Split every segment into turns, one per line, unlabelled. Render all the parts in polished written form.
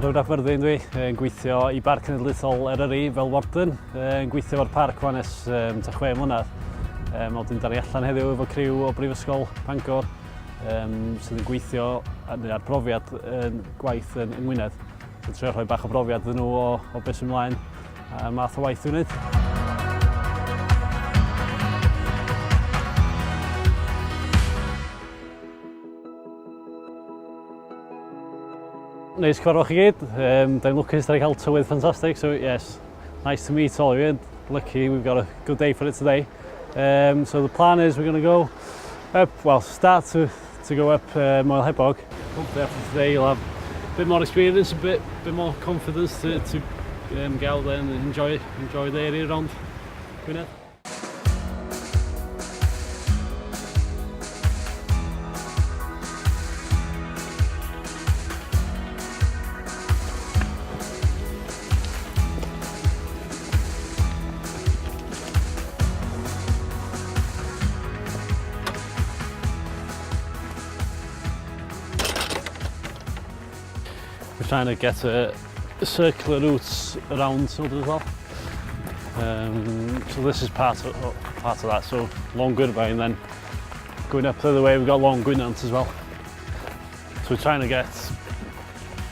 Garwr Aberdeen dwi, yn gweithio i Parc Cenedlaethol Eryri fel Warden, yn gweithio fo'r parc wan ers 6 mlynedd. Wedyn da ni allan heddiw efo criw o Brifysgol Bangor sydd yn gweithio ar profiad gwaith yn Gwynedd. Dwi'n trio rhoi bach o brofiad iddyn nhw o beth sy'n ymlaen a math o waith dwi'n wneud. Neis cyfarfod chi gyd. Da'n lwcus da ni cael tywydd ffantastig, so yes, nice to meet all of you. Lucky we've got a good day for it today. So the plan is we're going to go up, well, start to go up Moel Hebog. Hopefully after today you'll have a bit more experience, a bit more confidence to get out there and enjoy the area around Gwynedd. We're trying to get a circular route around Snowdonia. So this is part of that. So Long Gwynedd and then going up the other way we've got Long Gwynedd as well. So we're trying to get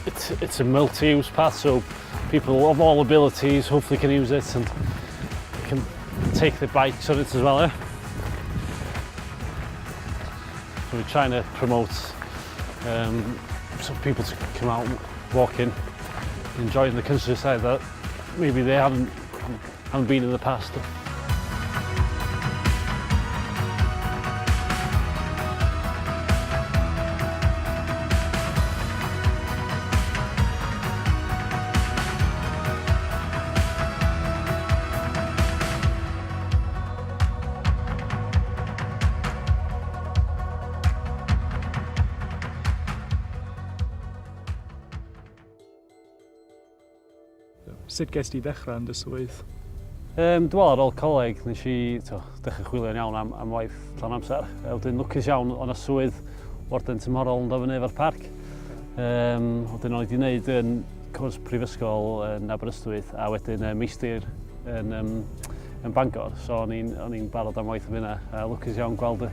it's a multi-use path, so people of all abilities hopefully can use it and can take their bikes on it as well. Yeah? So we're trying to promote some people to come out walking, enjoying the countryside that maybe they haven't been in the past.
Sut ges ti ddechrau yn dy swydd?
Dwi'n ar ôl coleg, nes i dechrau chwilio'n iawn am waith llawn amser. Wedyn lwcus iawn o'n y swydd Warden tymhorol yn dod fyny efo'r parc. Wedyn o'n i wedi gwneud yn cwrs prifysgol yn Aberystwyth a wedyn meistr yn Bangor. So o'n i'n barod am waith am hynna. Lwcus iawn gweld y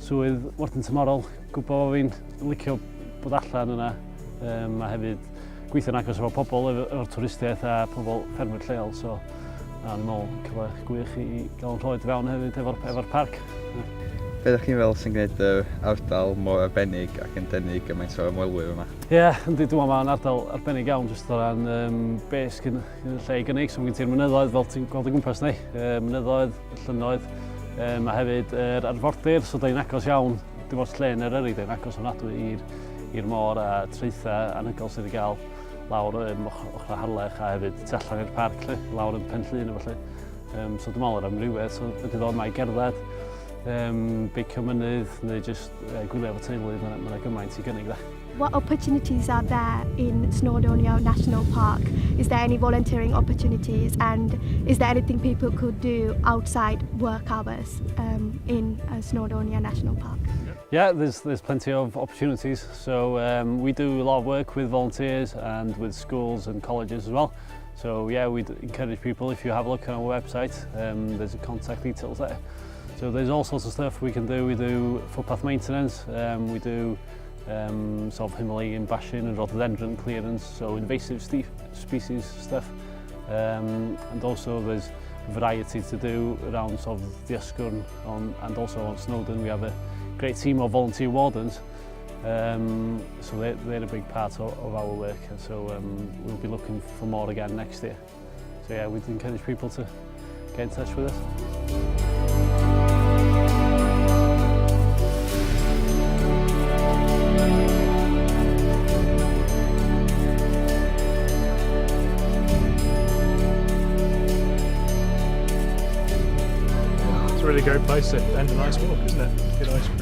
swydd Warden tymhorol. Gwybod bod fi'n licio bod allan yna. A hefyd gweithio'n agos efo pobl efo'r twristiaeth a pobl ffermwyr lleol, so yn ôl cyfle gwych i gael yn rhoed fewn hefyd efo'r parc.
Be ydych chi'n fel sy'n gwneud y ardal mor arbennig ac yn denu gymaint o'r ymwelwyr yma?
Ie, yndi, dwi'n meddwl mae'n ardal arbennig iawn jyst o ran beth yn y lle i gynnig, so mae gen ti'r mynyddoedd fel ti'n gweld o gwmpas ni, mynyddoedd, llynnoedd, a hefyd yr arfordir, so da'n agos iawn, dim ond lle yn Eryri, da'n agos ofnadwy i'r môr a treitha anhygoel sydd wedi gael lawr ochr Harlech a hefyd tu allan i'r parc, lawr yn Penllyn efo lle. So dwi'n meddwl yr amrywiaeth, so wedi ddod yma i Gerdded, beicio mynydd neu jyst gwylio efo teulu, mae'n gymaint i gynnig.
What opportunities are there in Snowdonia National Park? Is there any volunteering opportunities and is there anything people could do outside work hours in Snowdonia National Park?
Yeah, there's plenty of opportunities. So we do a lot of work with volunteers and with schools and colleges as well. So yeah, we'd encourage people, if you have a look on our website, there's a contact details there. So there's all sorts of stuff we can do. We do footpath maintenance, we do sort of Himalayan bashing and rhododendron clearance, so invasive species stuff. And also there's a variety to do around sort of the Ysgwrn and also on Snowdon we have a great team of volunteer wardens, so they're a big part of our work, and so we'll be looking for more again next year. So yeah, we'd encourage people to get in touch with us.
It's a really great place to end a nice walk, isn't it? Good ice cream.